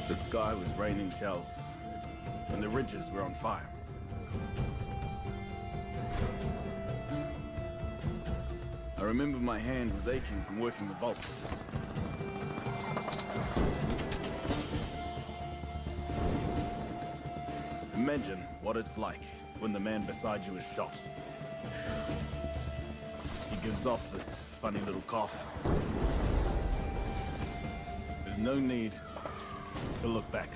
The sky was raining shells, and the ridges were on fire. I remember my hand was aching from working the bolts. Imagine what it's like when the man beside you is shot. He gives off this funny little cough. There's no need to look back.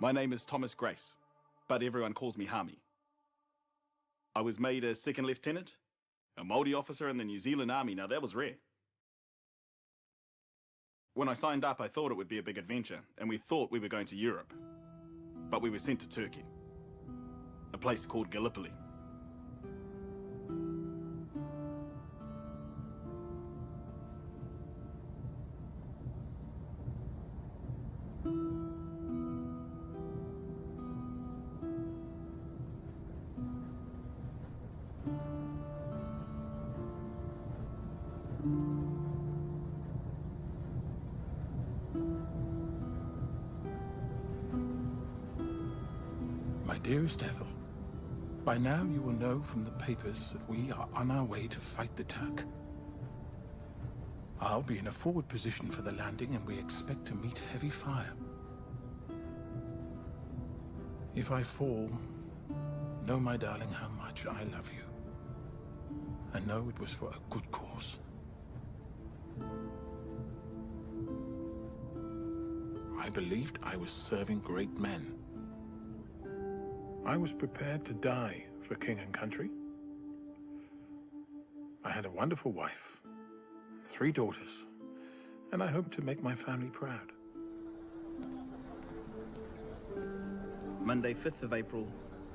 My name is Thomas Grace, but everyone calls me Hami. I was made a second lieutenant, a Māori officer in the New Zealand Army. Now that was rare. When I signed up, I thought it would be a big adventure, and we thought we were going to Europe. But we were sent to Turkey, a place called Gallipoli. My dearest Ethel, by now you will know from the papers that we are on our way to fight the Turk. I'll be in a forward position for the landing, and we expect to meet heavy fire. If I fall, know, my darling, how much I love you. And know it was for a good cause. I believed I was serving great men. I was prepared to die for king and country. I had a wonderful wife, 3 daughters, and I hope to make my family proud. Monday, 5th of April,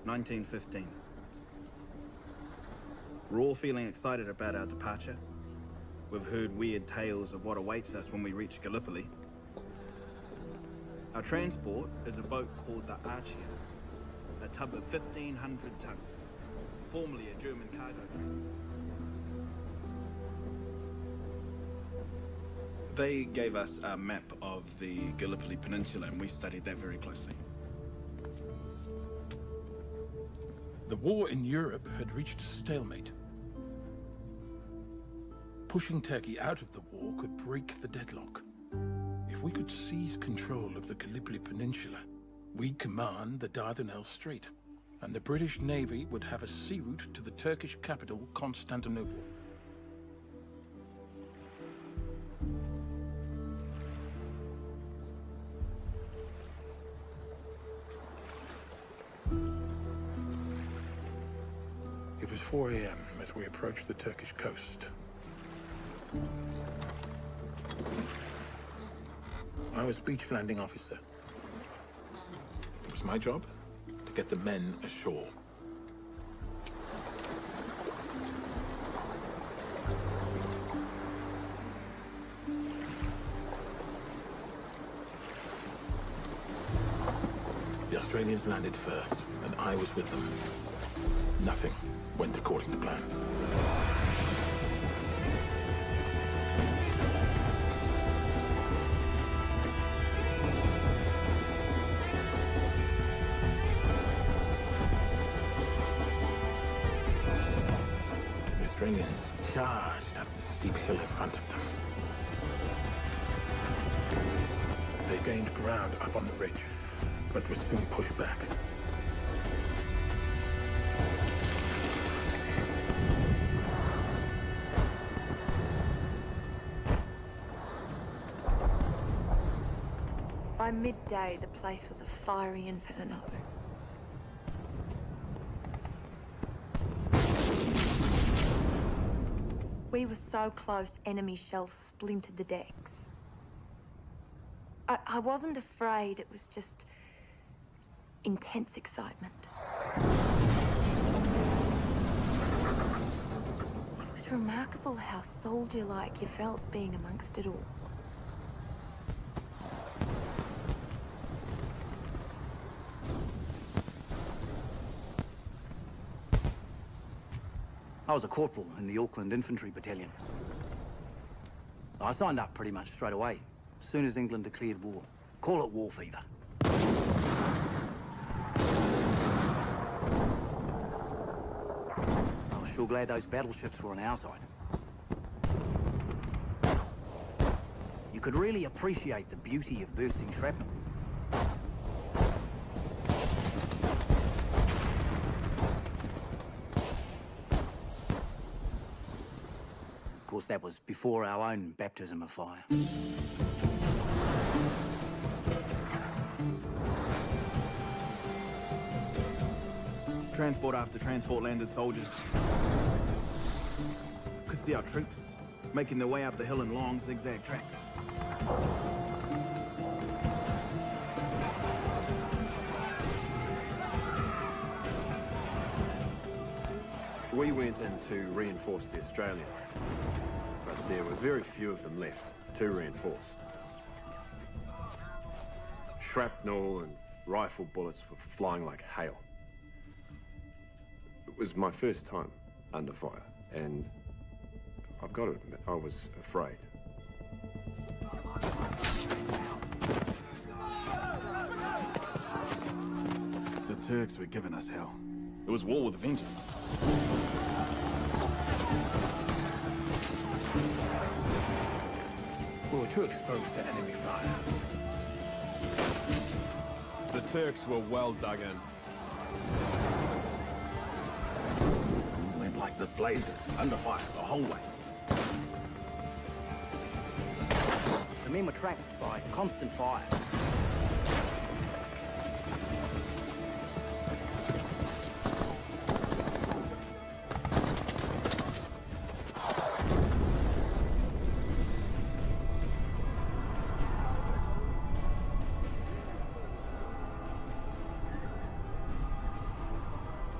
1915. We're all feeling excited about our departure. We've heard weird tales of what awaits us when we reach Gallipoli. Our transport is a boat called the Archer, a tub of 1,500 tons, formerly a German cargo train. They gave us a map of the Gallipoli Peninsula, and we studied that very closely. The war in Europe had reached a stalemate. Pushing Turkey out of the war could break the deadlock. If we could seize control of the Gallipoli Peninsula, we'd command the Dardanelles Strait, and the British Navy would have a sea route to the Turkish capital, Constantinople. It was 4 a.m. as we approached the Turkish coast. I was beach landing officer. It was my job to get the men ashore. The Australians landed first, and I was with them. Nothing went according to plan. The Australians charged up the steep hill in front of them. They gained ground up on the ridge, but were soon pushed back. By midday, the place was a fiery inferno. We were so close, enemy shells splintered the decks. I wasn't afraid, it was just intense excitement. It was remarkable how soldier-like you felt being amongst it all. I was a corporal in the Auckland Infantry Battalion. I signed up pretty much straight away, as soon as England declared war. Call it war fever. I was sure glad those battleships were on our side. You could really appreciate the beauty of bursting shrapnel. Of course, that was before our own baptism of fire. Transport after transport landed soldiers. Could see our troops making their way up the hill in long zigzag tracks. We went in to reinforce the Australians, but there were very few of them left to reinforce. Shrapnel and rifle bullets were flying like hail. It was my first time under fire, and I've got to admit, I was afraid. The Turks were giving us hell. It was war with a vengeance. We were too exposed to enemy fire. The Turks were well dug in. We went like the blazes, under fire the whole way. The men were trapped by constant fire.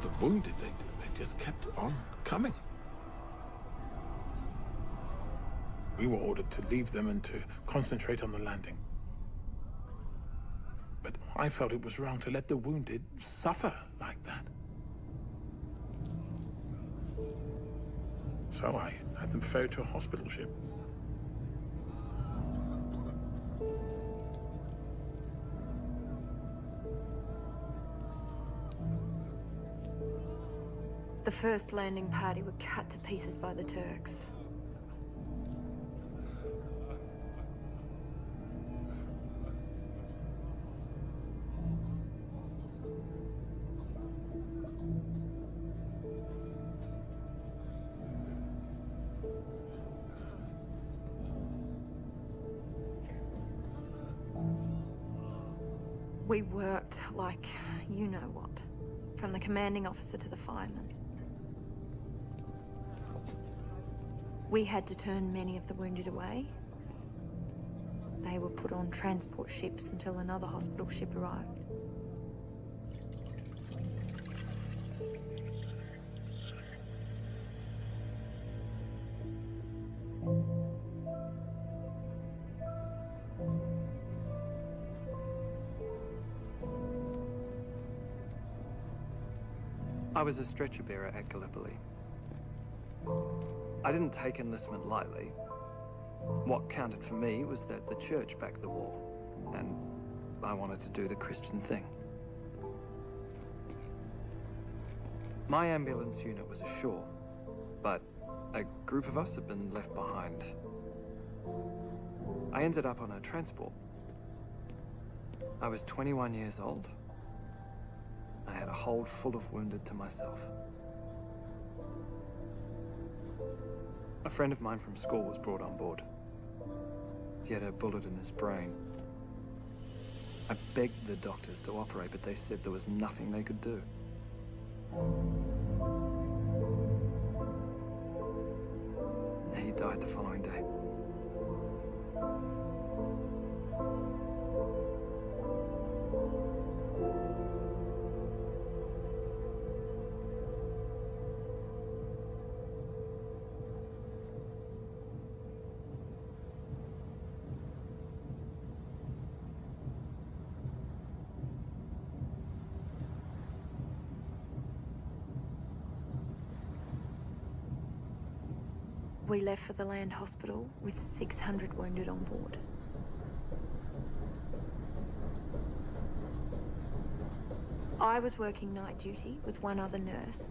The wounded, they just kept on coming. We were ordered to leave them and to concentrate on the landing. But I felt it was wrong to let the wounded suffer like that. So I had them ferried to a hospital ship. The first landing party were cut to pieces by the Turks. We worked like you know what, from the commanding officer to the fireman. We had to turn many of the wounded away. They were put on transport ships until another hospital ship arrived. I was a stretcher bearer at Gallipoli. I didn't take enlistment lightly. What counted for me was that the church backed the war, and I wanted to do the Christian thing. My ambulance unit was ashore, but a group of us had been left behind. I ended up on a transport. I was 21 years old. I had a hold full of wounded to myself. A friend of mine from school was brought on board. He had a bullet in his brain. I begged the doctors to operate, but they said there was nothing they could do. He died the following day. We left for the land hospital with 600 wounded on board. I was working night duty with one other nurse.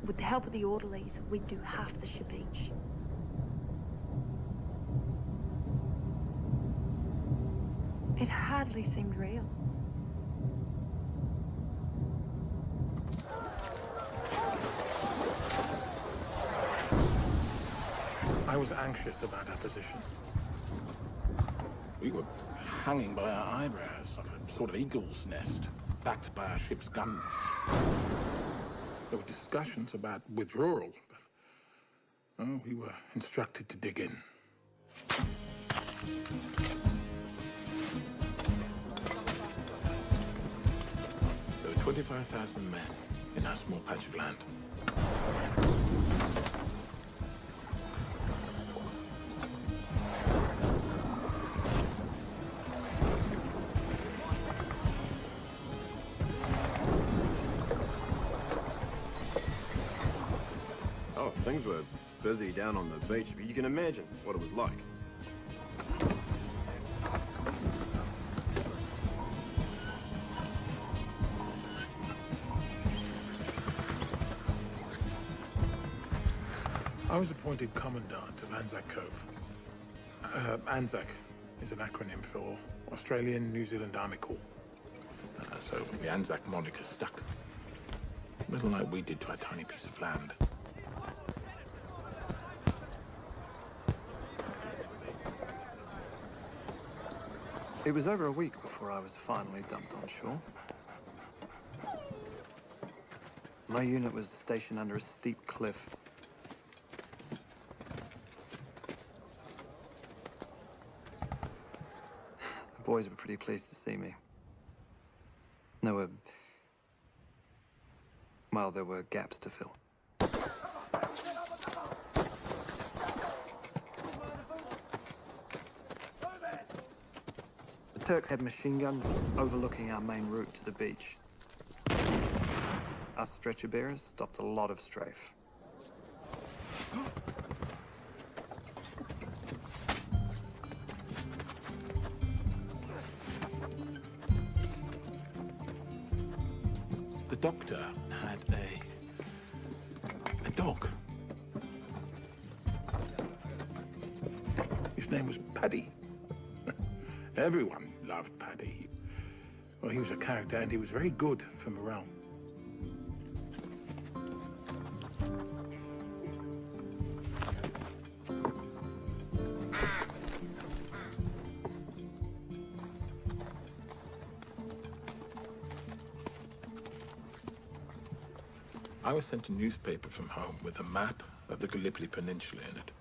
With the help of the orderlies, we'd do half the ship each. It hardly seemed real. I was anxious about our position. We were hanging by our eyebrows of a sort of eagle's nest, backed by our ship's guns. There were discussions about withdrawal, but we were instructed to dig in. There were 25,000 men in our small patch of land. Oh, things were busy down on the beach, but you can imagine what it was like. I was appointed Commandant of Anzac Cove. Anzac is an acronym for Australian New Zealand Army Corps. So the Anzac moniker stuck. Little like we did to our tiny piece of land. It was over a week before I was finally dumped on shore. My unit was stationed under a steep cliff. The boys were pretty pleased to see me. There were gaps to fill. The Turks had machine guns overlooking our main route to the beach. Us stretcher bearers stopped a lot of strafe. The doctor had a dog. His name was Paddy. Everyone loved Paddy. Well, he was a character, and he was very good for morale. I was sent a newspaper from home with a map of the Gallipoli Peninsula in it.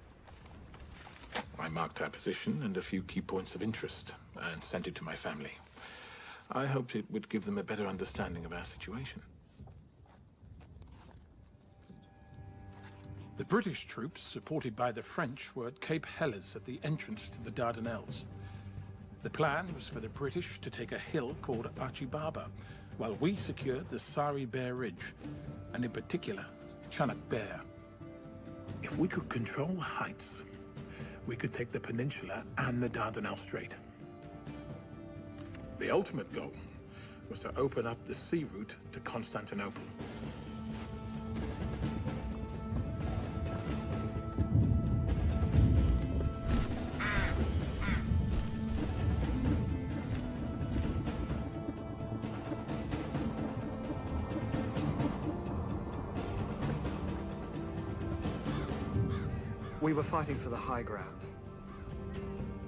I marked our position and a few key points of interest and sent it to my family. I hoped it would give them a better understanding of our situation. The British troops, supported by the French, were at Cape Helles at the entrance to the Dardanelles. The plan was for the British to take a hill called Archibaba, while we secured the Sari Bear Ridge, and in particular, Chunuk Bear. If we could control the heights, we could take the peninsula and the Dardanelles Strait. The ultimate goal was to open up the sea route to Constantinople. We were fighting for the high ground.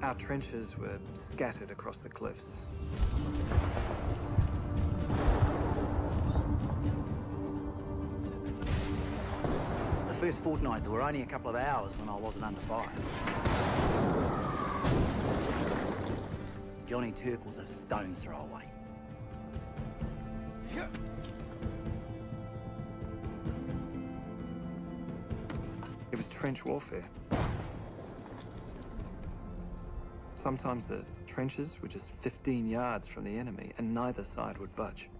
Our trenches were scattered across the cliffs. The first fortnight, there were only a couple of hours when I wasn't under fire. Johnny Turk was a stone's throw away. It was trench warfare. Sometimes the trenches were just 15 yards from the enemy, and neither side would budge.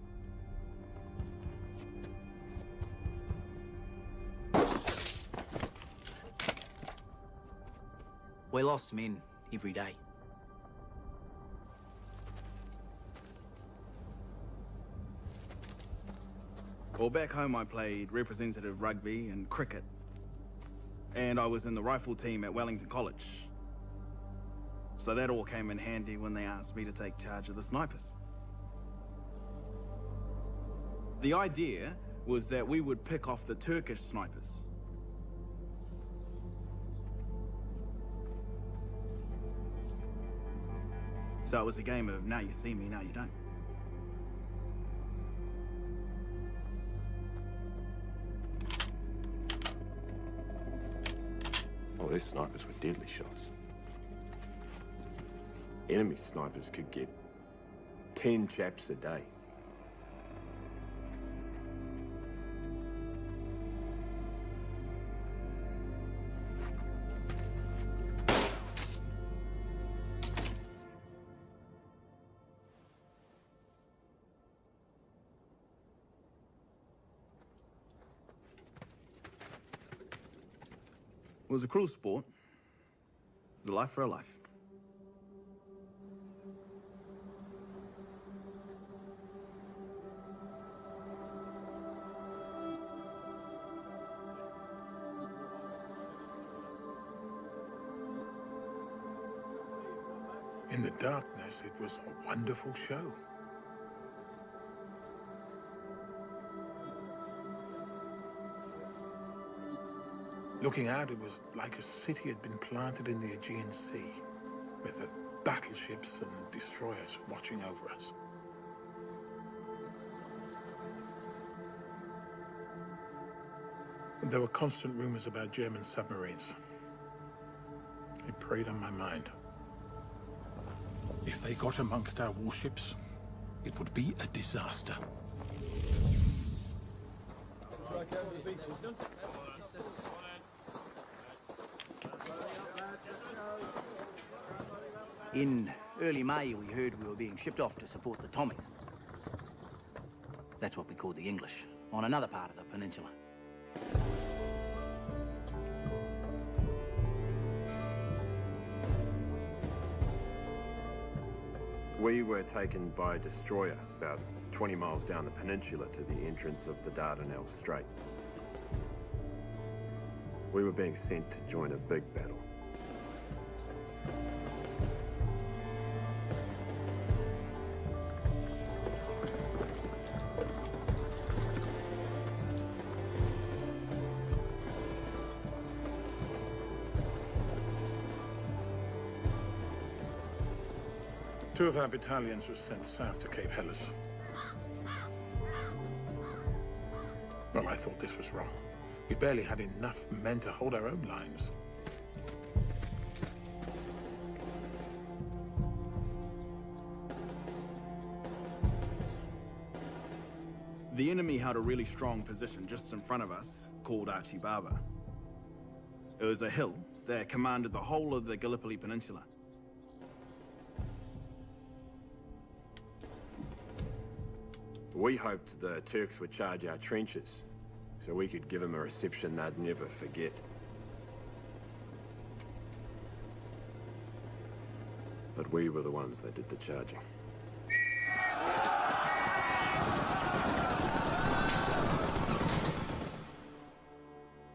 We lost men every day. Well, back home I played representative rugby and cricket. And I was in the rifle team at Wellington College. So that all came in handy when they asked me to take charge of the snipers. The idea was that we would pick off the Turkish snipers. So it was a game of now you see me, now you don't. Oh, their snipers were deadly shots. Enemy snipers could get 10 chaps a day. It was a cruel sport. It was a life for a life. In the darkness, it was a wonderful show. Looking out, it was like a city had been planted in the Aegean Sea, with the battleships and destroyers watching over us. And there were constant rumors about German submarines. It preyed on my mind. If they got amongst our warships, it would be a disaster. In early May, we heard we were being shipped off to support the Tommies. That's what we called the English, on another part of the peninsula. We were taken by a destroyer about 20 miles down the peninsula to the entrance of the Dardanelles Strait. We were being sent to join a big battle. Two of our battalions were sent south to Cape Helles. Well, I thought this was wrong. We barely had enough men to hold our own lines. The enemy held a really strong position just in front of us, called Archie Barber. It was a hill that commanded the whole of the Gallipoli Peninsula. We hoped the Turks would charge our trenches, so we could give them a reception they'd never forget. But we were the ones that did the charging.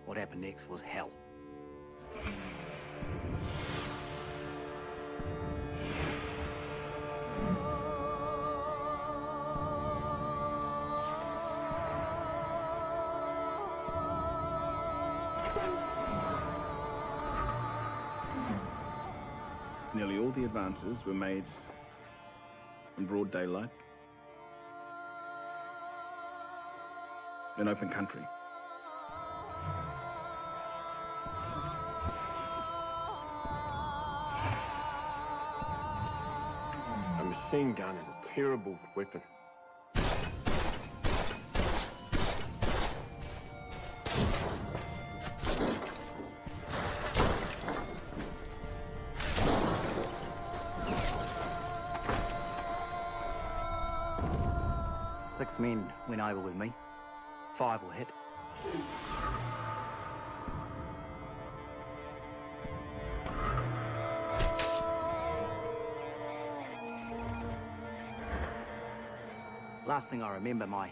What happened next was hell. Nearly all the advances were made in broad daylight, in open country. A machine gun is a terrible weapon. Six men went over with me. 5 were hit. Last thing I remember, my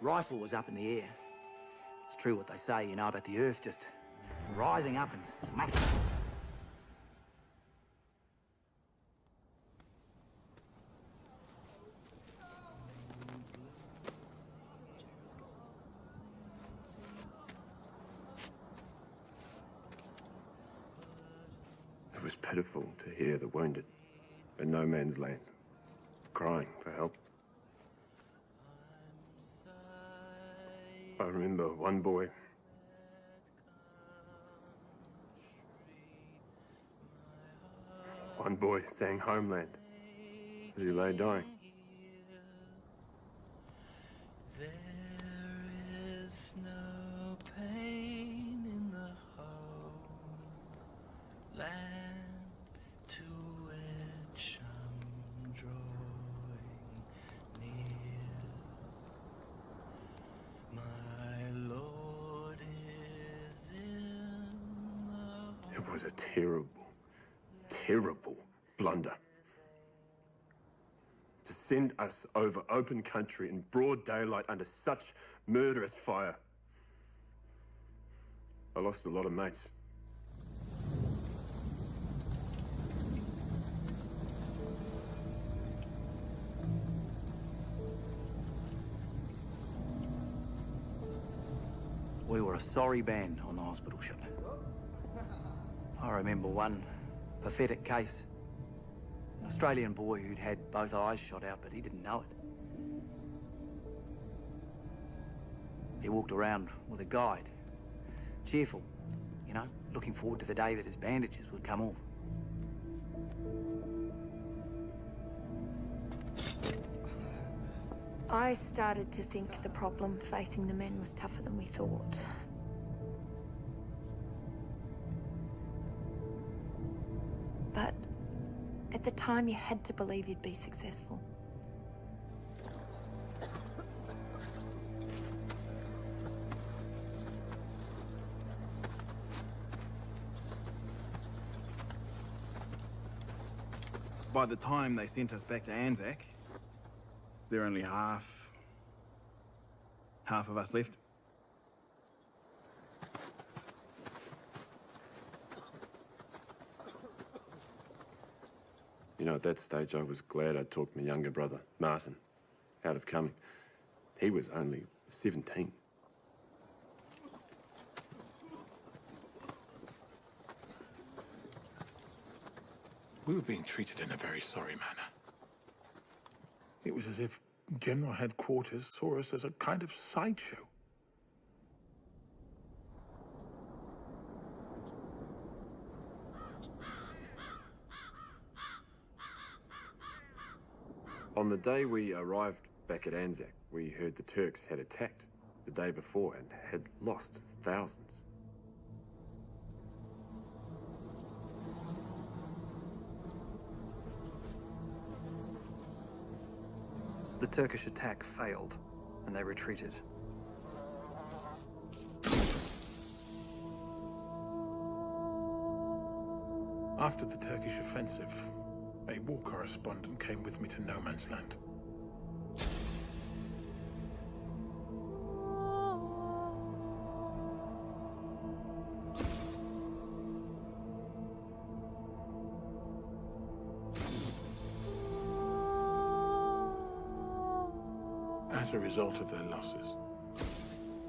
rifle was up in the air. It's true what they say, you know, about the earth just rising up and smacking. It was pitiful to hear the wounded in no man's land crying for help. I remember one boy sang Homeland as he lay dying. There is no pain in the homeland to which I'm drawing near. My Lord is in the It was a terrible, terrible blunder. To send us over open country in broad daylight under such murderous fire. I lost a lot of mates. We were a sorry band on the hospital ship. I remember one pathetic case. An Australian boy who'd had both eyes shot out, but he didn't know it. He walked around with a guide, cheerful, you know, looking forward to the day that his bandages would come off. I started to think the problem facing the men was tougher than we thought. But at the time, you had to believe you'd be successful. By the time they sent us back to Anzac, there were only half of us left. You know, at that stage, I was glad I'd talked my younger brother, Martin, out of coming. He was only 17. We were being treated in a very sorry manner. It was as if General Headquarters saw us as a kind of sideshow. On the day we arrived back at Anzac, we heard the Turks had attacked the day before and had lost thousands. The Turkish attack failed, and they retreated. After the Turkish offensive, a war correspondent came with me to no man's land. As a result of their losses,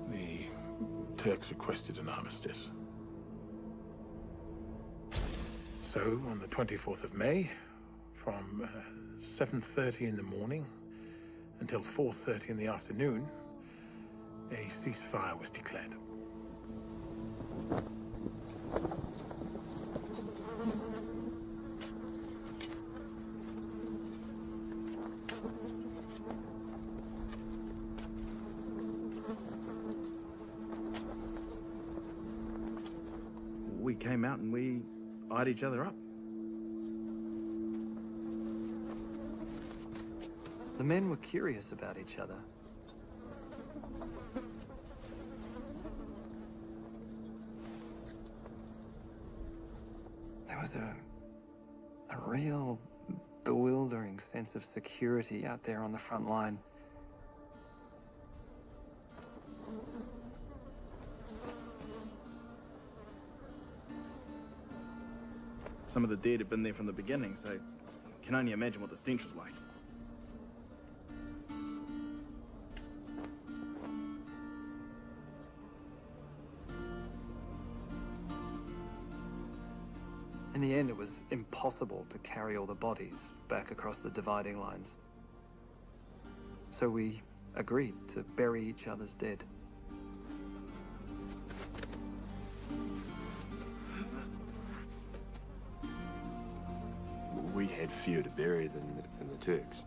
the Turks requested an armistice. So, on the 24th of May, from 7:30 in the morning until 4:30 in the afternoon, a ceasefire was declared. We came out and we eyed each other up. The men were curious about each other. There was a real bewildering sense of security out there on the front line. Some of the dead had been there from the beginning, so can only imagine what the stench was like. In the end, it was impossible to carry all the bodies back across the dividing lines. So we agreed to bury each other's dead. We had fewer to bury than the Turks.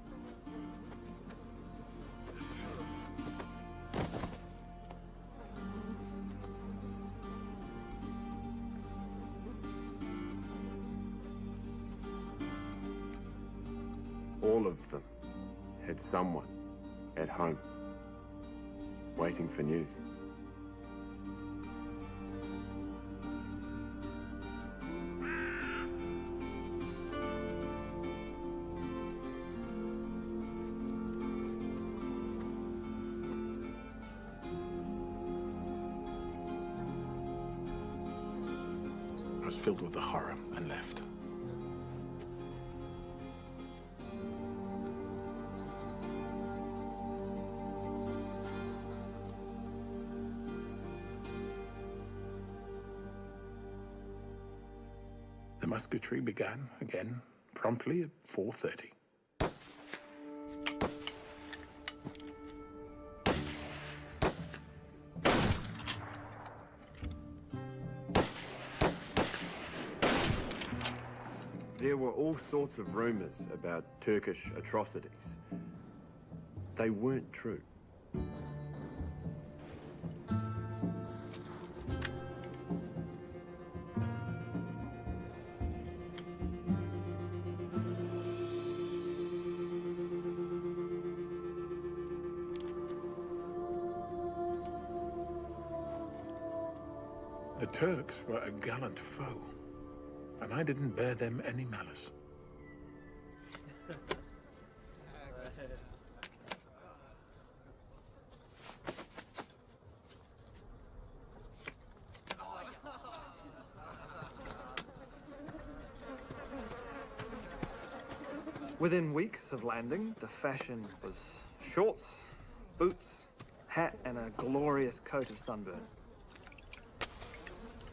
All of them had someone at home waiting for news. I was filled with the horror and left. The musketry began again promptly at 4:30. There were all sorts of rumors about Turkish atrocities. They weren't true. The Turks were a gallant foe, and I didn't bear them any malice. Within weeks of landing, the fashion was shorts, boots, hat, and a glorious coat of sunburn.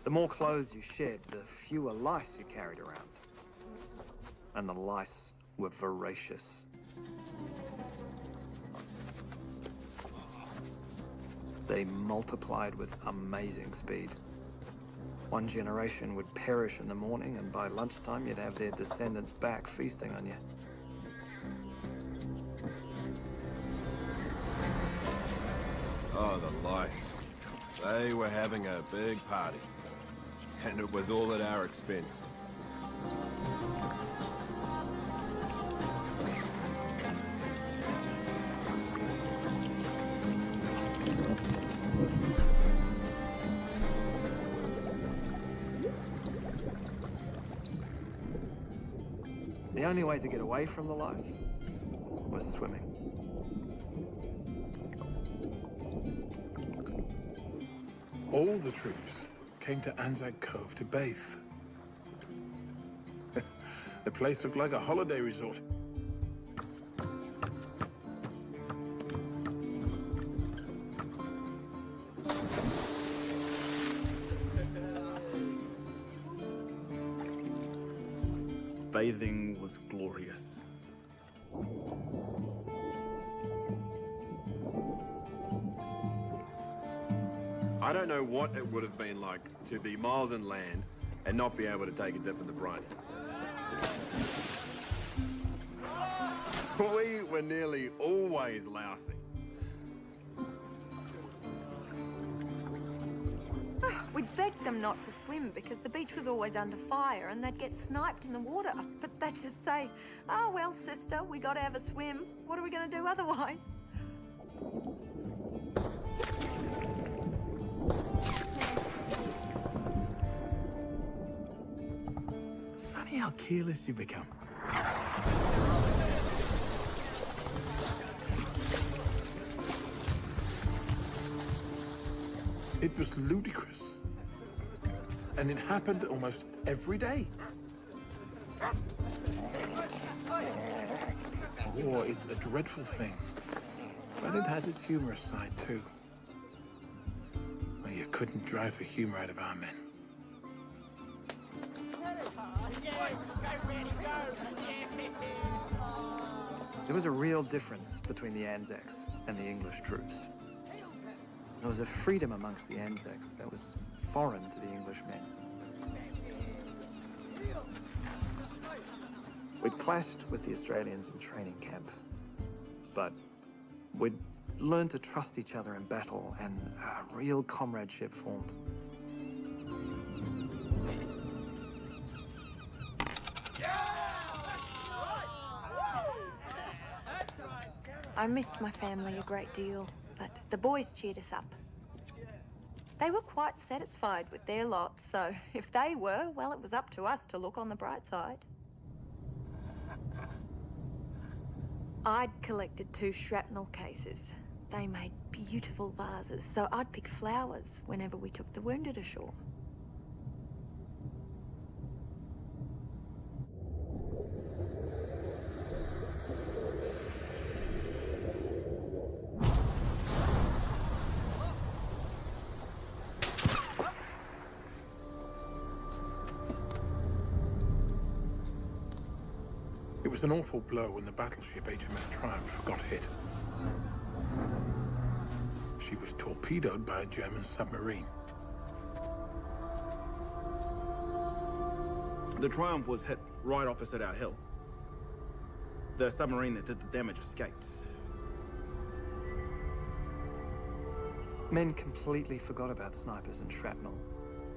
The more clothes you shed, the fewer lice you carried around. And the lice were voracious. They multiplied with amazing speed. One generation would perish in the morning, and by lunchtime you'd have their descendants back feasting on you. Oh, the lice. They were having a big party. And it was all at our expense. The only way to get away from the lice was swimming. All the troops came to Anzac Cove to bathe. The place looked like a holiday resort. Bathing was glorious. I don't know what it would have been like to be miles inland and not be able to take a dip in the briny. We were nearly always lousy. We'd beg them not to swim because the beach was always under fire and they'd get sniped in the water. But they'd just say, "Oh, well, sister, we gotta have a swim. What are we gonna do otherwise?" It's funny how careless you become. It was ludicrous. And it happened almost every day. War is a dreadful thing, but it has its humorous side too. Well, you couldn't drive the humor out of our men. There was a real difference between the Anzacs and the English troops. There was a freedom amongst the Anzacs that was foreign to the English men. We'd clashed with the Australians in training camp, but we'd learned to trust each other in battle, and a real comradeship formed. I missed my family a great deal, but the boys cheered us up. They were quite satisfied with their lot, so if they were, well, it was up to us to look on the bright side. I'd collected 2 shrapnel cases. They made beautiful vases, so I'd pick flowers whenever we took the wounded ashore. It was an awful blow when the battleship HMS Triumph got hit. She was torpedoed by a German submarine. The Triumph was hit right opposite our hill. The submarine that did the damage escaped. Men completely forgot about snipers and shrapnel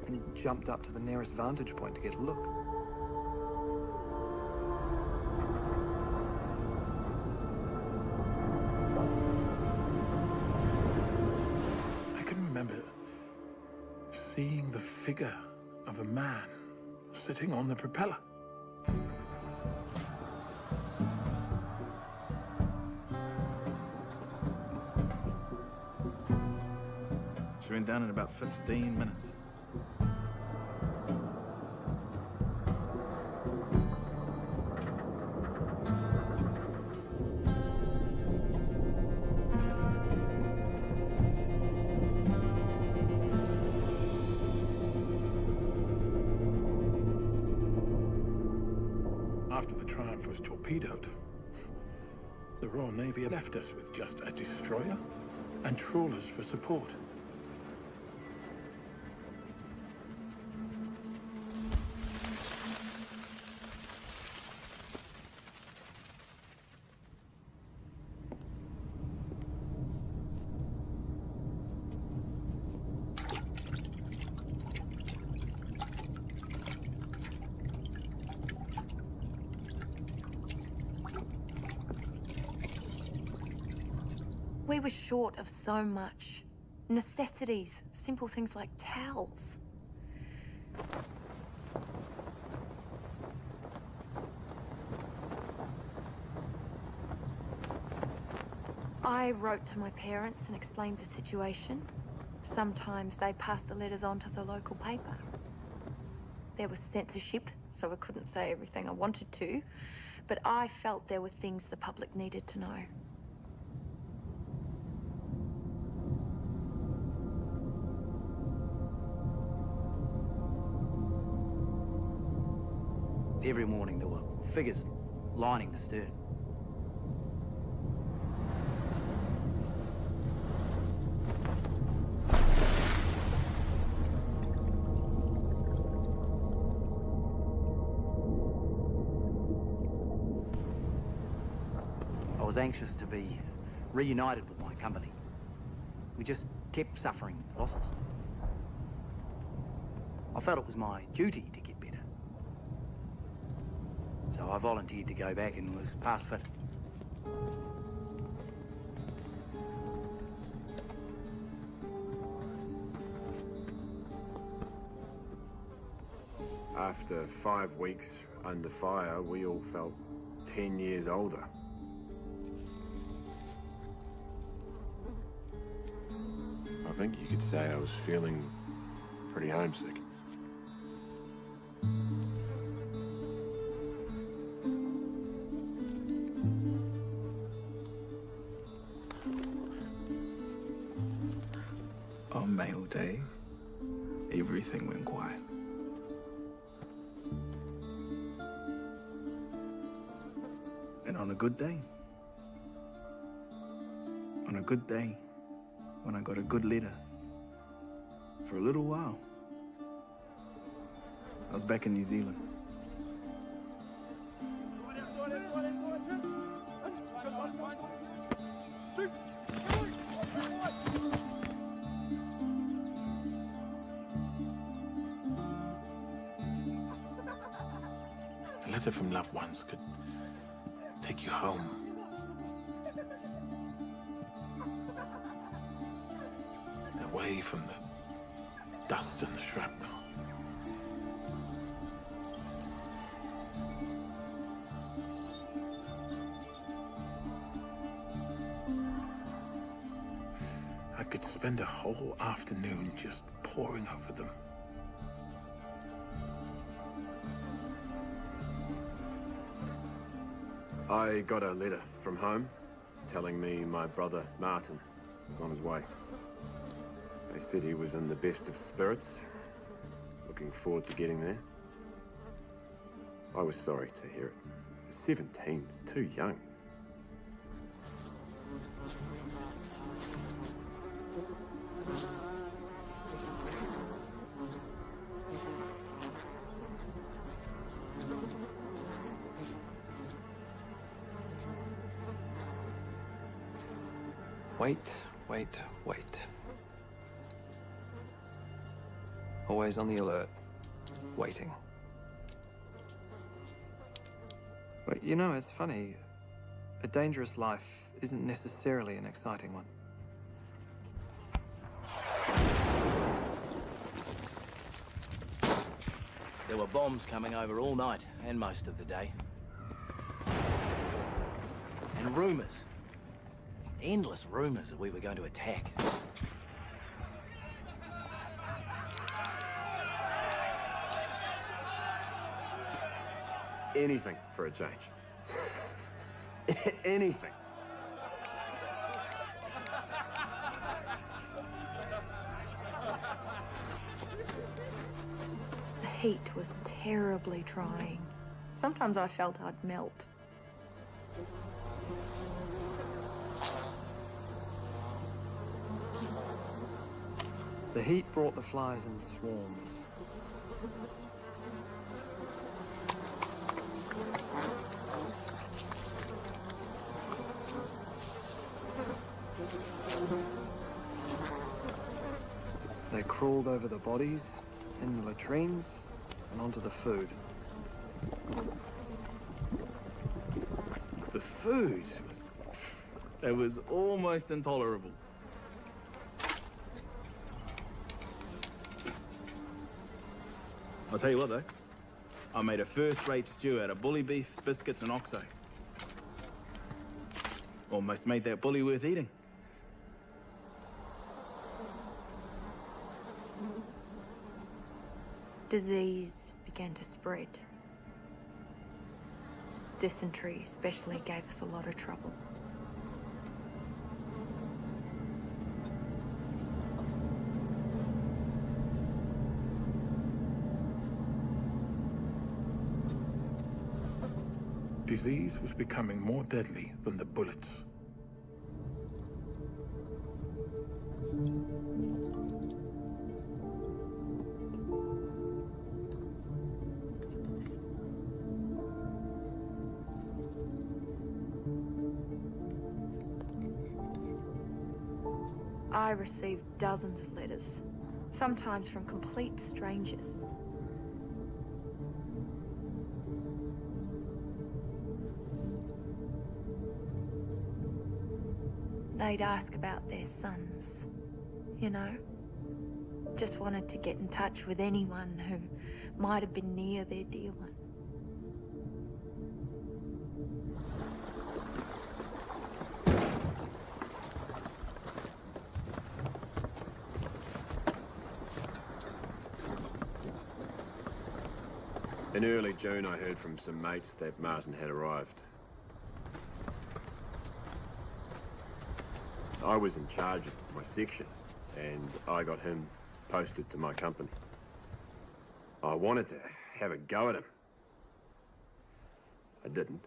and jumped up to the nearest vantage point to get a look. Seeing the figure of a man sitting on the propeller. She went down in about 15 minutes. After the Triumph was torpedoed, the Royal Navy left us with just a destroyer and trawlers for support. We were short of so much. Necessities, simple things like towels. I wrote to my parents and explained the situation. Sometimes they passed the letters on to the local paper. There was censorship, so I couldn't say everything I wanted to, but I felt there were things the public needed to know. Every morning there were figures lining the stern. I was anxious to be reunited with my company. We just kept suffering losses. I felt it was my duty to get better. So I volunteered to go back and was past fit. After 5 weeks under fire, we all felt 10 years older. I think you could say I was feeling pretty homesick. On mail day, everything went quiet. And on a good day, when I got a good letter, for a little while, I was back in New Zealand. A letter from loved ones could take you home. Away from the dust and the shrapnel. I could spend a whole afternoon just poring over them. I got a letter from home telling me my brother Martin was on his way. They said he was in the best of spirits, looking forward to getting there. I was sorry to hear it. 17's too young. Wait. Always on the alert, waiting. But you know, it's funny. A dangerous life isn't necessarily an exciting one. There were bombs coming over all night and most of the day. And rumours. Endless rumours that we were going to attack. Anything for a change. Anything. The heat was terribly trying. Sometimes I felt I'd melt. The heat brought the flies in swarms. They crawled over the bodies, in the latrines, and onto the food. The food was almost intolerable. I'll tell you what, though. I made a first-rate stew out of bully beef, biscuits, and oxo. Almost made that bully worth eating. Disease began to spread. Dysentery especially gave us a lot of trouble. disease was becoming more deadly than the bullets. I received dozens of letters, sometimes from complete strangers. They'd ask about their sons, you know? Just wanted to get in touch with anyone who might have been near their dear one. In early June, I heard from some mates that Martin had arrived. I was in charge of my section, and I got him posted to my company. I wanted to have a go at him. I didn't.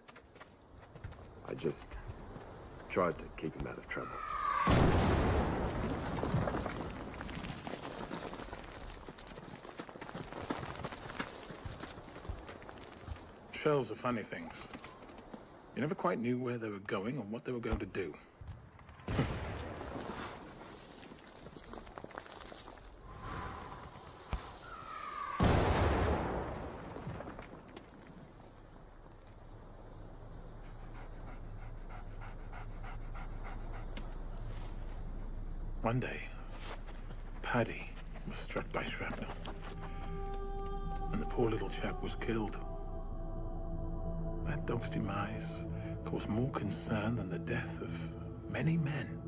I just tried to keep him out of trouble. Shells are funny things. You never quite knew where they were going or what they were going to do. One day, Paddy was struck by shrapnel, and the poor little chap was killed. That dog's demise caused more concern than the death of many men.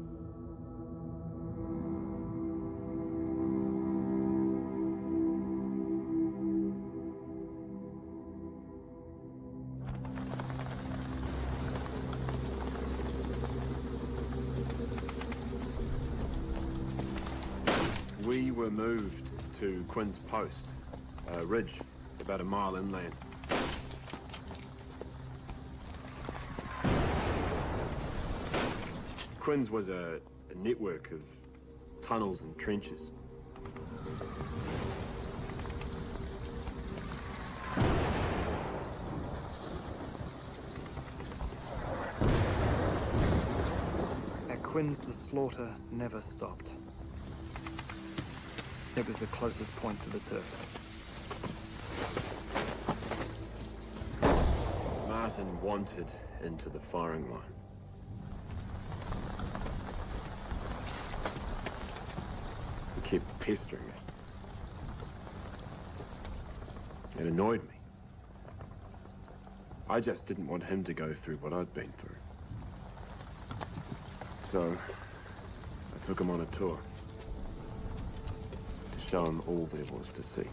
We were moved to Quinn's Post, a ridge about a mile inland. Quinn's was a network of tunnels and trenches. At Quinn's, the slaughter never stopped. It was the closest point to the Turks. Martin wanted into the firing line. He kept pestering me. It annoyed me. I just didn't want him to go through what I'd been through. So, I took him on a tour. Show him all there was to see.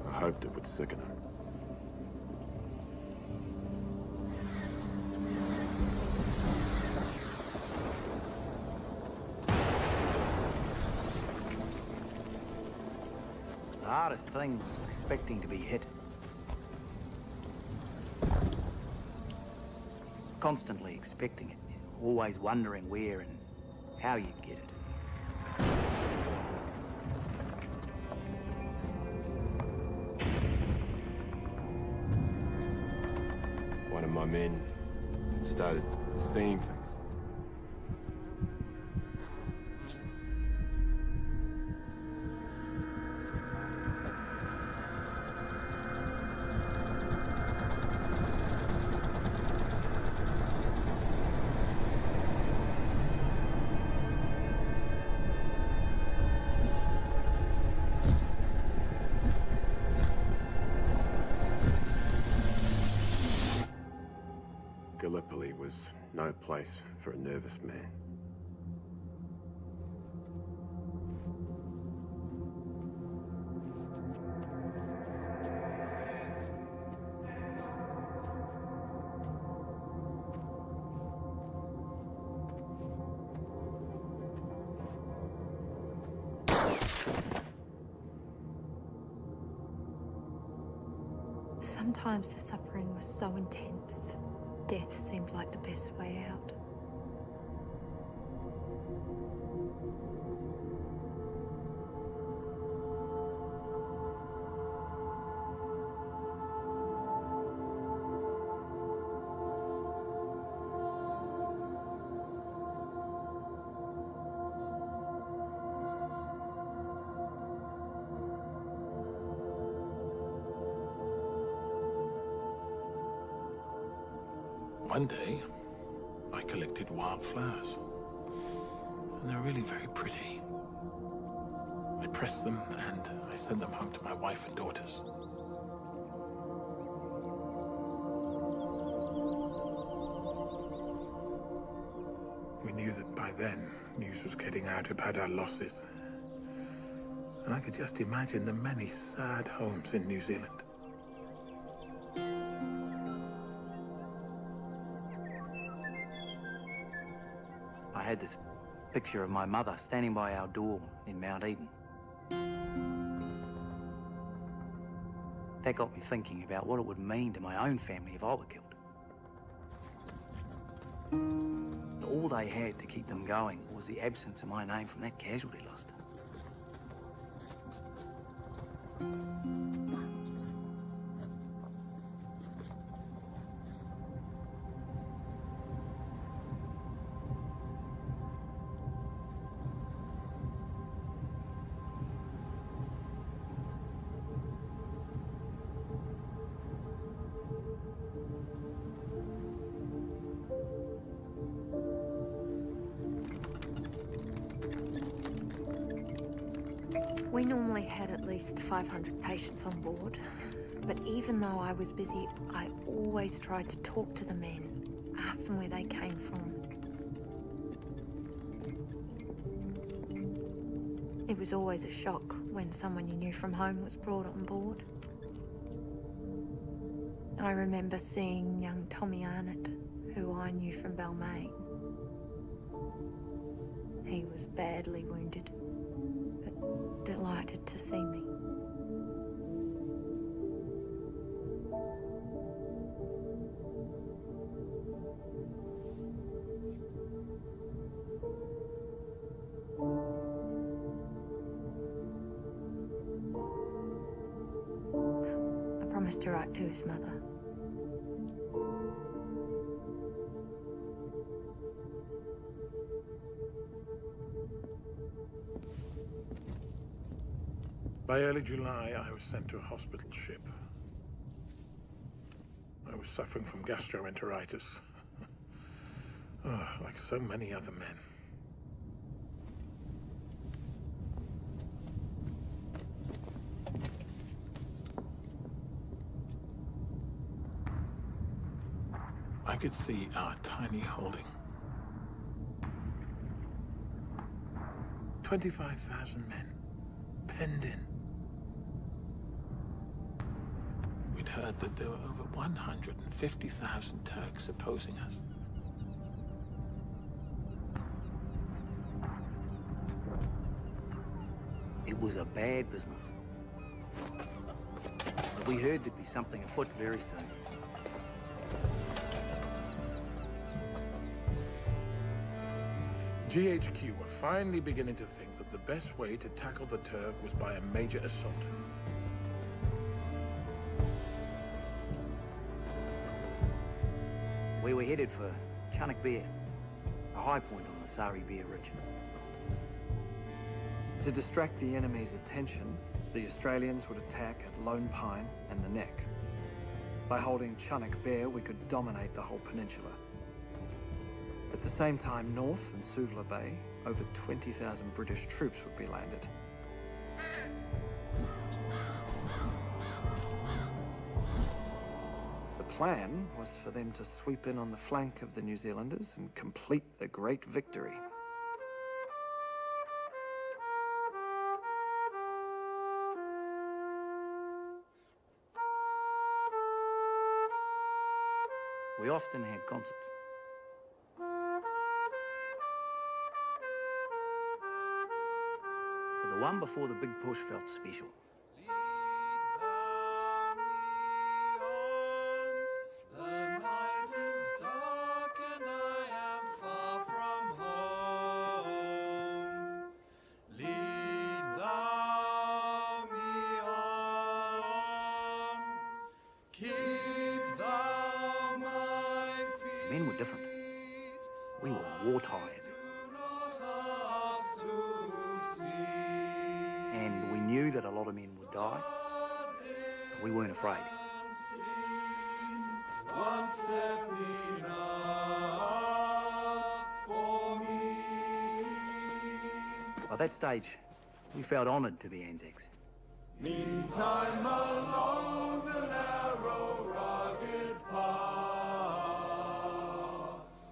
I hoped it would sicken him. The hardest thing was expecting to be hit. Constantly expecting it, always wondering where and how you'd get it. One of my men started seeing things. Gallipoli was no place for a nervous man. Sometimes the suffering was so intense, death seemed like the best way out. One day, I collected wildflowers, and they're really very pretty. I pressed them and I sent them home to my wife and daughters. We knew that by then, news was getting out about our losses, and I could just imagine the many sad homes in New Zealand. I had this picture of my mother standing by our door in Mount Eden. That got me thinking about what it would mean to my own family if I were killed. All they had to keep them going was the absence of my name from that casualty list. We normally had at least 500 patients on board, but even though I was busy, I always tried to talk to the men, ask them where they came from. It was always a shock when someone you knew from home was brought on board. I remember seeing young Tommy Arnott, who I knew from Balmain. He was badly wounded, but delighted to see me. I promised to write to his mother. By early July, I was sent to a hospital ship. I was suffering from gastroenteritis. Oh, like so many other men. I could see our tiny holding. 25,000 men, penned in. We'd heard that there were over 150,000 Turks opposing us. It was a bad business. But we heard there'd be something afoot very soon. GHQ were finally beginning to think that the best way to tackle the Turk was by a major assault. We were headed for Chunuk Bair, a high point on the Sari Bair Ridge. To distract the enemy's attention, the Australians would attack at Lone Pine and the Neck. By holding Chunuk Bair, we could dominate the whole peninsula. At the same time, north in Suvla Bay, over 20,000 British troops would be landed. The plan was for them to sweep in on the flank of the New Zealanders and complete the great victory. We often had concerts. But the one before the big push felt special. men were different. We were war-tired. And we knew that a lot of men would die, but we weren't afraid. By that stage, we felt honoured to be Anzacs. Meantime, along the narrow, rugged path,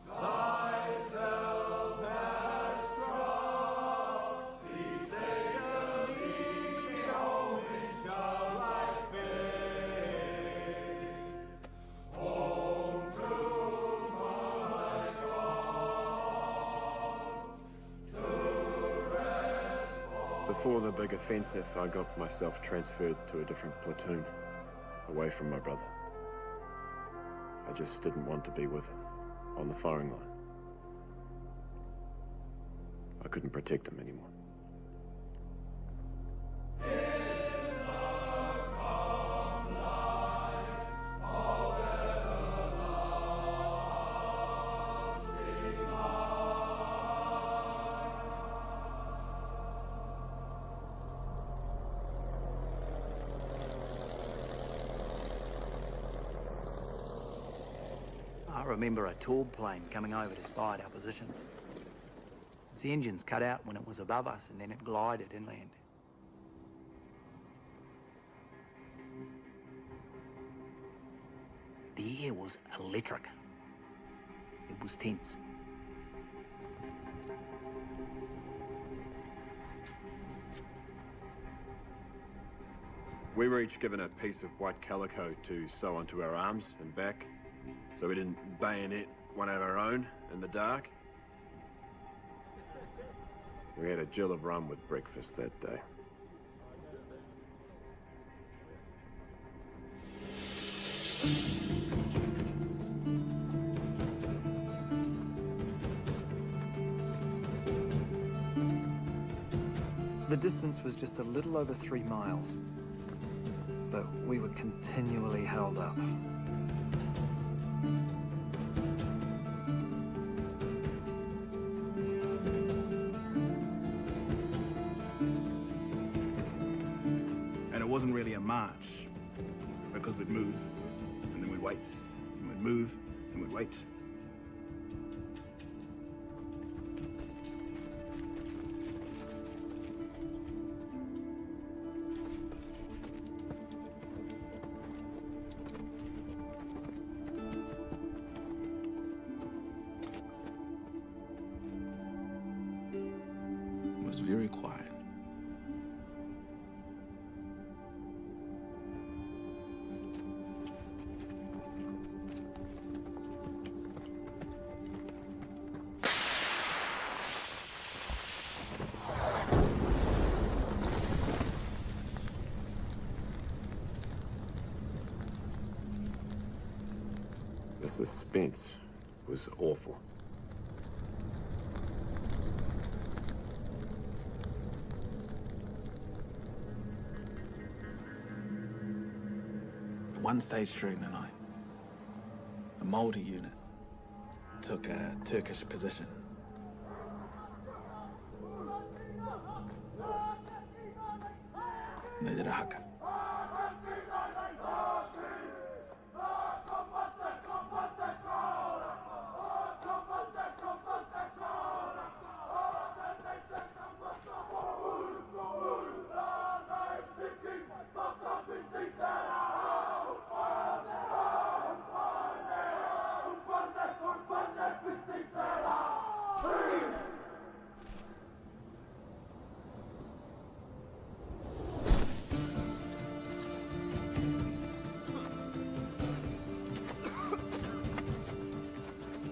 thyself hast trod. Please take a lead, beholding childlike faith. Home to my God, to rest. Before the big offensive, I got myself transferred to a different platoon, away from my brother. I just didn't want to be with him, on the firing line. I couldn't protect him anymore. I remember a Taube plane coming over to spy our positions. Its engines cut out when it was above us, and then it glided inland. The air was electric. It was tense. We were each given a piece of white calico to sew onto our arms and back, so we didn't bayonet one of our own in the dark. We had a gill of rum with breakfast that day. The distance was just a little over 3 miles, but we were continually held up. And it wasn't really a march, because we'd move, and then we'd wait, and we'd move, and we'd wait. It was very quiet. The suspense was awful. At one stage during the night, a Moldy unit took a Turkish position. And they did a haka.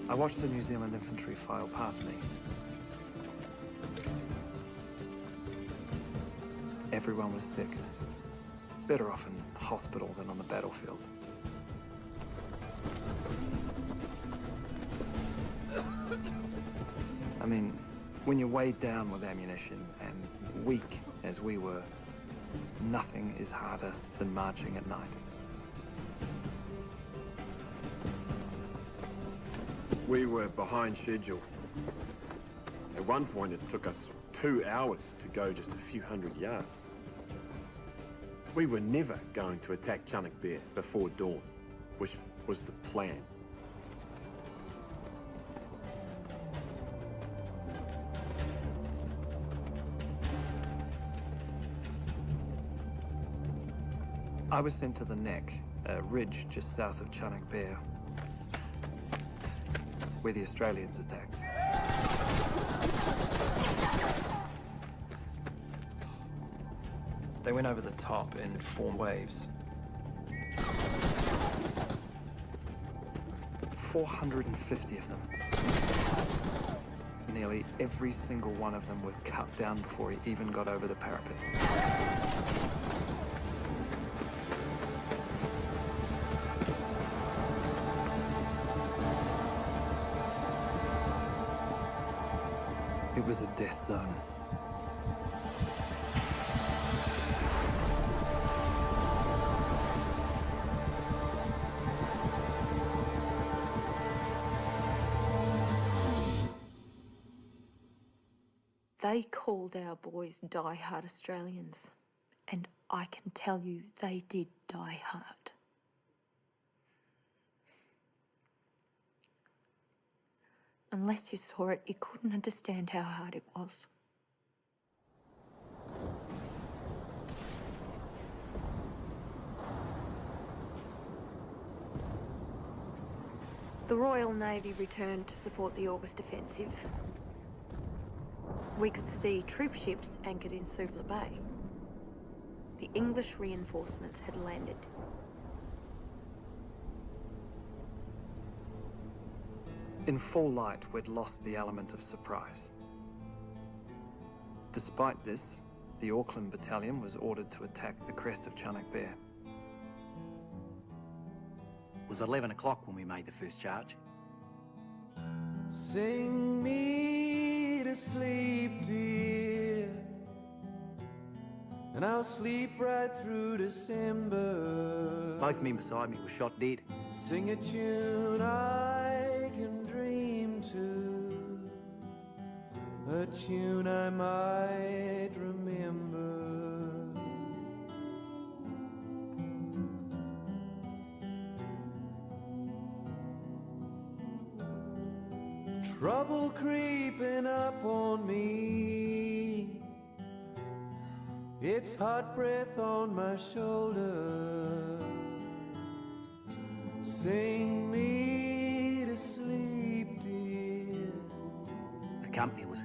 I watched the New Zealand infantry file past me. Everyone was sick. Better off in hospital than on the battlefield. I mean, when you're weighed down with ammunition and weak as we were, nothing is harder than marching at night. We were behind schedule. At one point, it took us 2 hours to go just a few hundred yards. We were never going to attack Chunuk Bair before dawn, which was the plan. I was sent to the Neck, a ridge just south of Chunuk Bair, where the Australians attacked. They went over the top in 4 waves. 450 of them. Nearly every single one of them was cut down before he even got over the parapet. It was a death zone. They called our boys die-hard Australians, and I can tell you they did die hard. Unless you saw it, you couldn't understand how hard it was. The Royal Navy returned to support the August offensive. We could see troop ships anchored in Suvla Bay. The English reinforcements had landed. In full light, we'd lost the element of surprise. Despite this, the Auckland Battalion was ordered to attack the crest of Chunuk Bair. It was 11 o'clock when we made the first charge. Sing me to sleep, dear, and I'll sleep right through December. Both men beside me were shot dead. Sing a tune I can dream to, a tune I might remember. Trouble creeping up on me, it's hot breath on my shoulder. Sing me to sleep, dear. The company was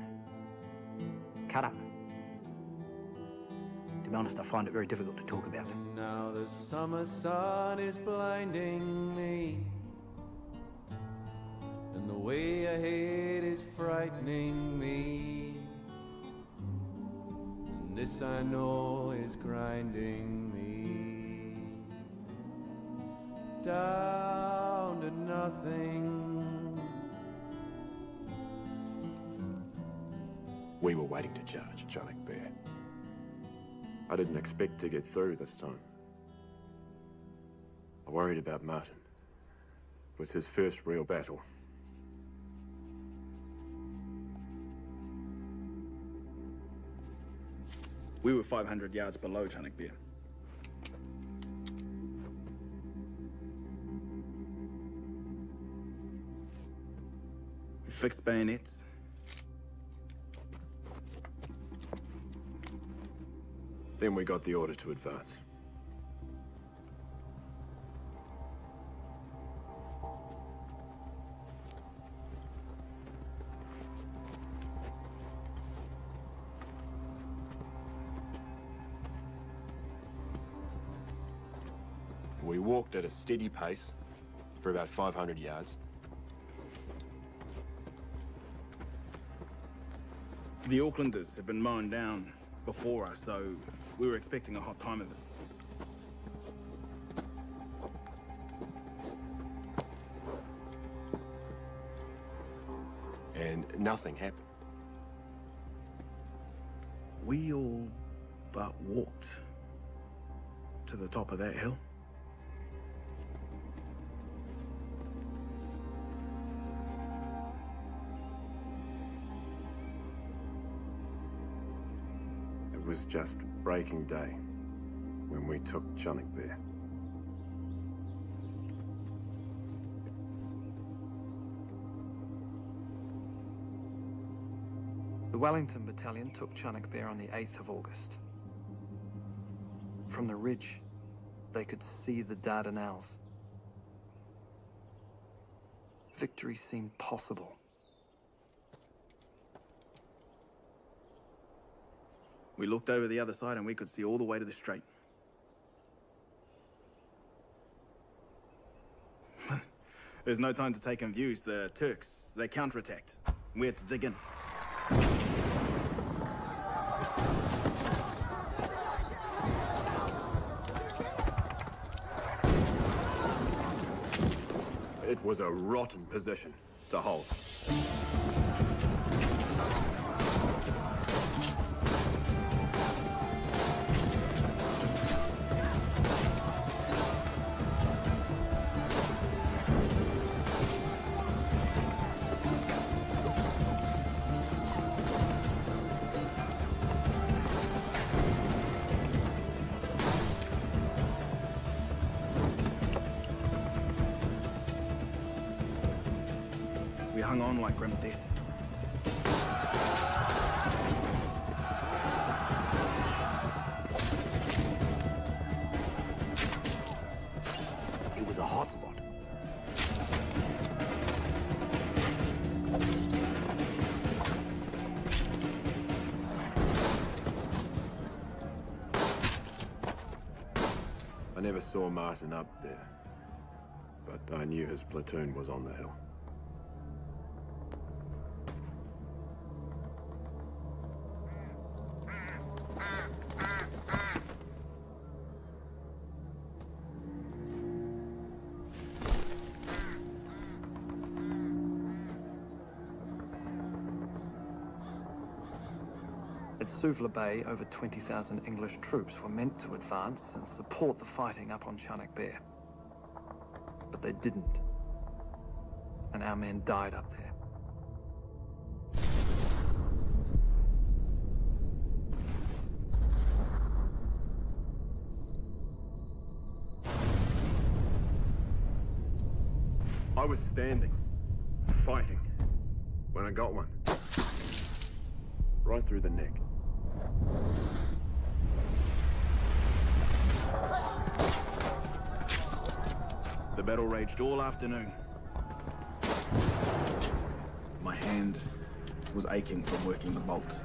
cut up. To be honest, I find it very difficult to talk about. Now the summer sun is blinding me, and the way ahead is frightening me, and this I know is grinding me down to nothing. We were waiting to charge Chunuk Bair. I didn't expect to get through this time. I worried about Martin. It was his first real battle. We were 500 yards below Chunuk Bair. We fixed bayonets. Then we got the order to advance. We walked at a steady pace for about 500 yards. The Aucklanders had been mown down before us, so we were expecting a hot time of it. And nothing happened. We all but walked to the top of that hill. was just breaking day when we took Chunuk Bair. The Wellington Battalion took Chunuk Bair on the 8th of August. From the ridge, they could see the Dardanelles. Victory seemed possible. We looked over the other side and we could see all the way to the strait. There's no time to take in views. The Turks, they counterattacked. We had to dig in. It was a rotten position to hold. We hung on like grim death. It was a hot spot. I never saw Martin up there, but I knew his platoon was on the hill. At Suvla Bay, over 20,000 English troops were meant to advance and support the fighting up on Chunuk Bair. But they didn't. And our men died up there. I was standing, fighting, when I got one. Right through the neck. The battle raged all afternoon. My hand was aching from working the bolt.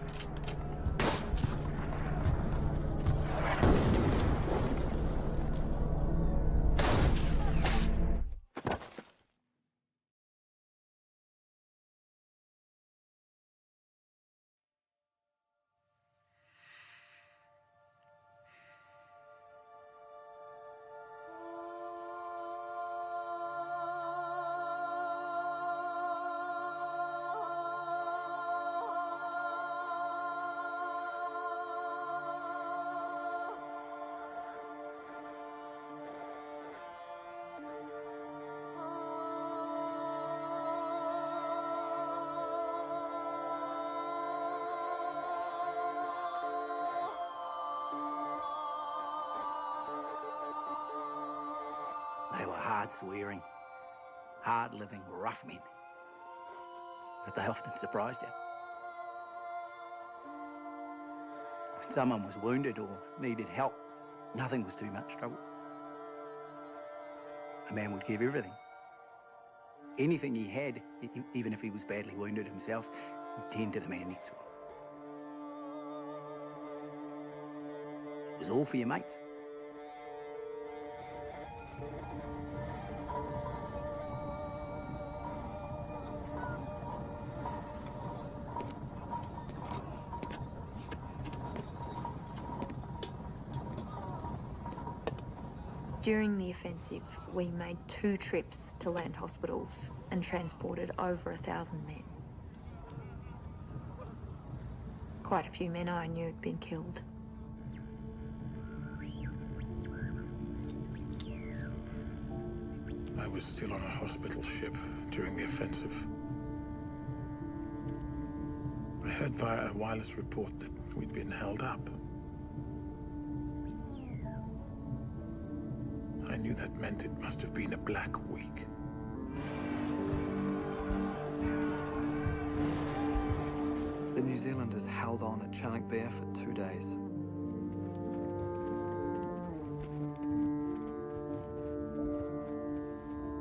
They were hard-swearing, hard-living, rough men. But they often surprised you. When someone was wounded or needed help, nothing was too much trouble. A man would give everything. Anything he had, even if he was badly wounded himself, he'd tend to the man next to him. It was all for your mates. During the offensive, we made 2 trips to land hospitals and transported over 1,000 men. Quite a few men I knew had been killed. I was still on a hospital ship during the offensive. I heard via a wireless report that we'd been held up. I knew that meant it must have been a black week. The New Zealanders held on at Chunuk Bair for 2 days.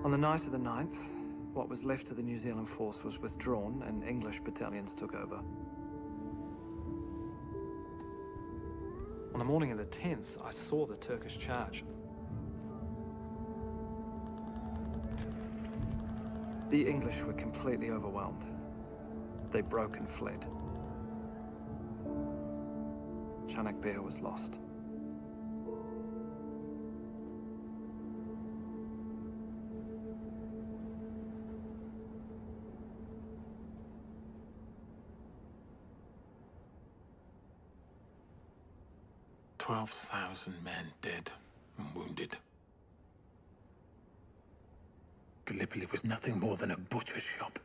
On the night of the 9th, what was left of the New Zealand force was withdrawn and English battalions took over. On the morning of the 10th, I saw the Turkish charge. The English were completely overwhelmed. They broke and fled. Chunuk Bair was lost. "12,000 men dead and wounded. Gallipoli was nothing more than a butcher shop.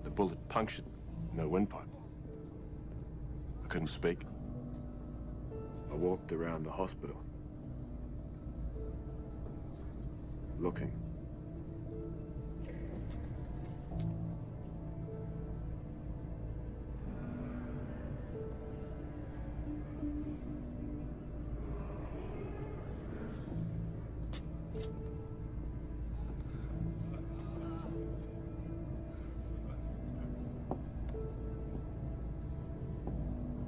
The bullet punctured no windpipe. I couldn't speak. I walked around the hospital, looking.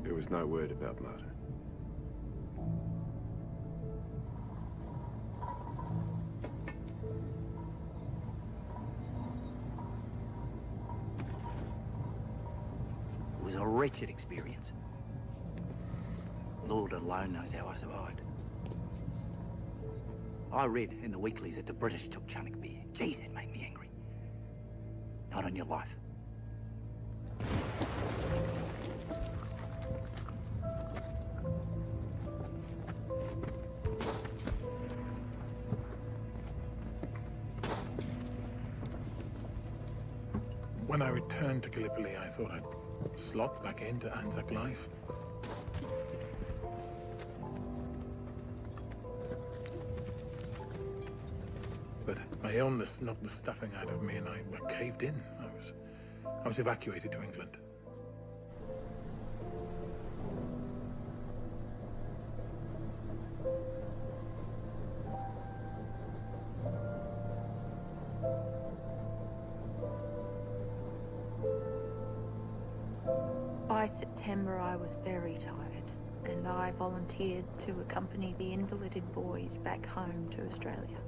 There was no word about murder. It was a wretched experience. Lord alone knows how I survived. I read in the weeklies that the British took Chunuk Bair. Geez, it made me angry. Not on your life. When I returned to Gallipoli, I thought I'd slot back into Anzac life. But my illness knocked the stuffing out of me and I caved in. I was evacuated to England. By September, I was very tired, and I volunteered to accompany the invalided boys back home to Australia.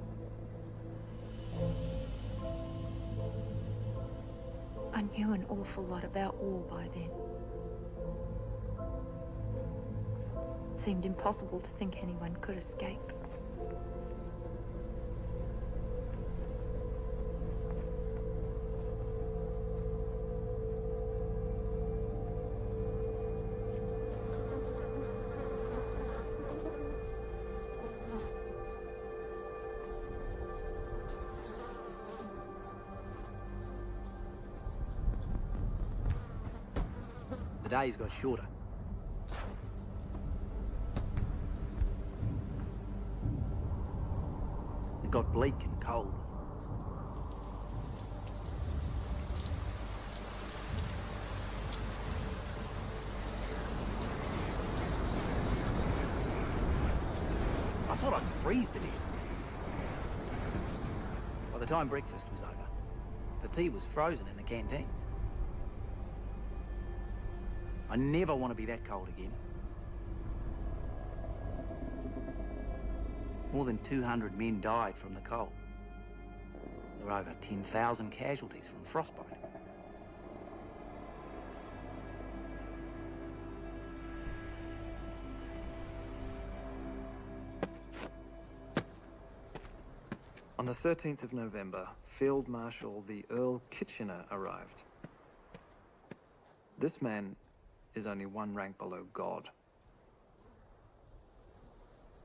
I knew an awful lot about war by then. It seemed impossible to think anyone could escape. The days got shorter. It got bleak and cold. I thought I'd freeze to death. By the time breakfast was over, the tea was frozen in the canteens. I never want to be that cold again. More than 200 men died from the cold. There were over 10,000 casualties from frostbite. On On the 13th of November, Field Marshal the Earl Kitchener arrived. This man is only one rank below God.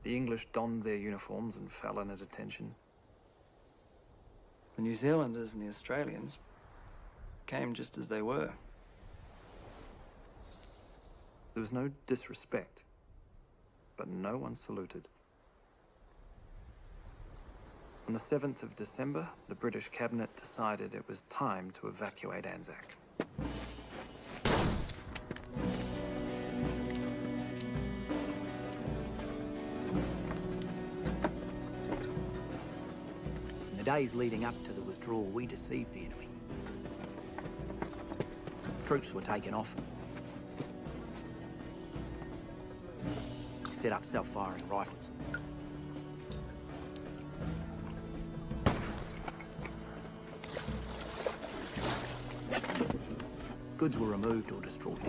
The English donned their uniforms and fell in at attention. The New Zealanders and the Australians came just as they were. There was no disrespect, but no one saluted. On the 7th of December, the British cabinet decided it was time to evacuate Anzac. In the days leading up to the withdrawal, we deceived the enemy. Troops were taken off. We set up self-firing rifles. Goods were removed or destroyed.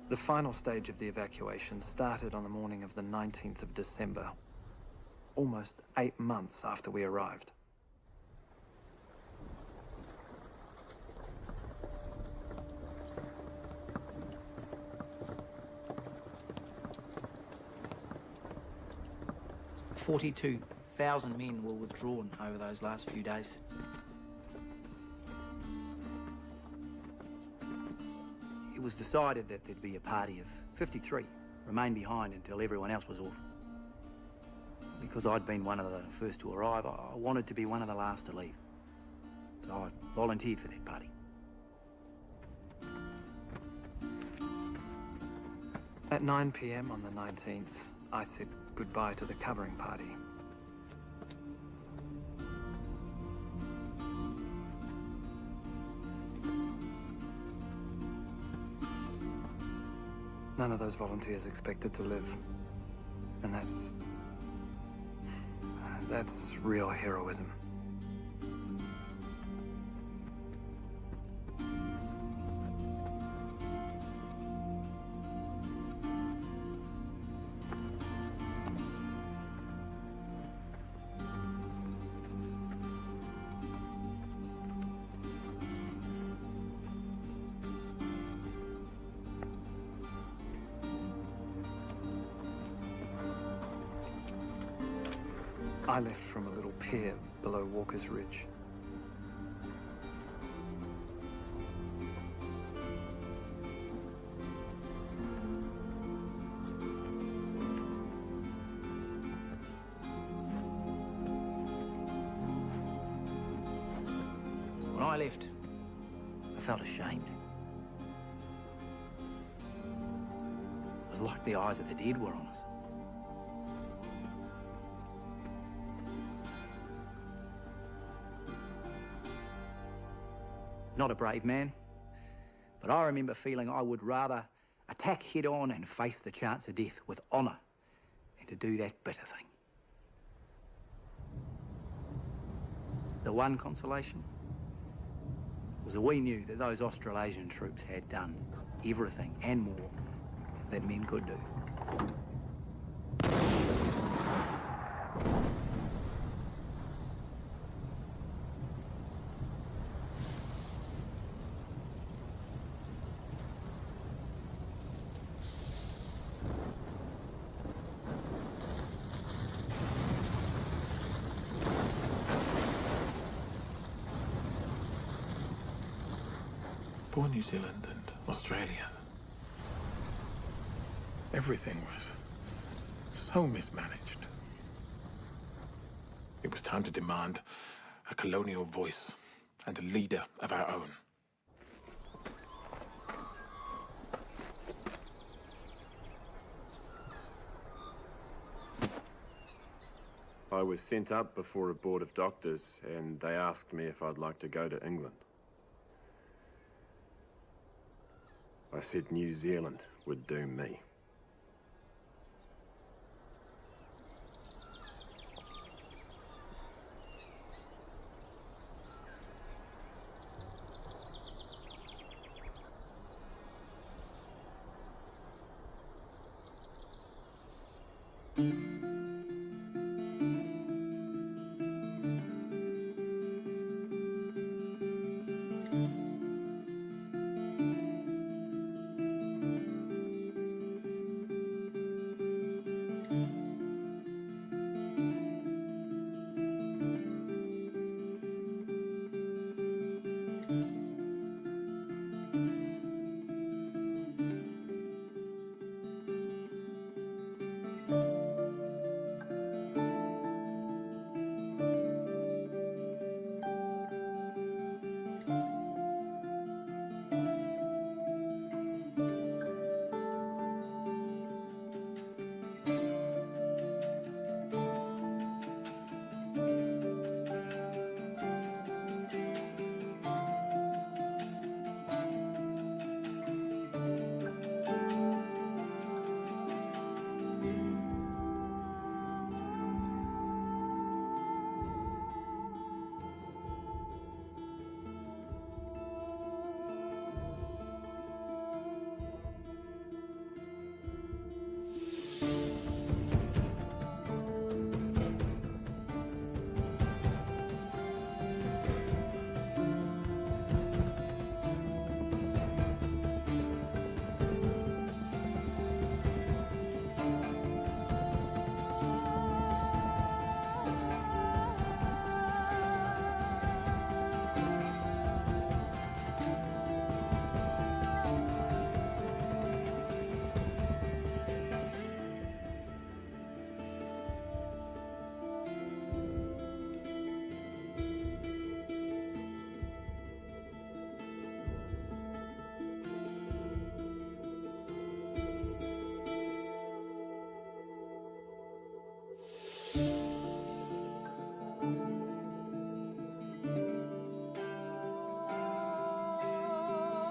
The final stage of the evacuation started on the morning of the 19th of December, almost 8 months after we arrived. "42,000 men were withdrawn over those last few days. It was decided that there'd be a party of 53 remain behind until everyone else was off. Because I'd been one of the first to arrive, I wanted to be one of the last to leave. So I volunteered for that party. At 9 p.m. on the 19th, I said goodbye to the covering party. None of those volunteers expected to live. And that's real heroism. I left from a little pier below Walker's Ridge. When I left, I felt ashamed. It was like the eyes of the dead were on us. Not a brave man, but I remember feeling I would rather attack head-on and face the chance of death with honour than to do that bitter thing. The one consolation was that we knew that those Australasian troops had done everything and more that men could do. Poor New Zealand and Australia. Everything was so mismanaged. It was time to demand a colonial voice and a leader of our own. I was sent up before a board of doctors, and they asked me if I'd like to go to England. I said New Zealand would do me.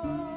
Lord.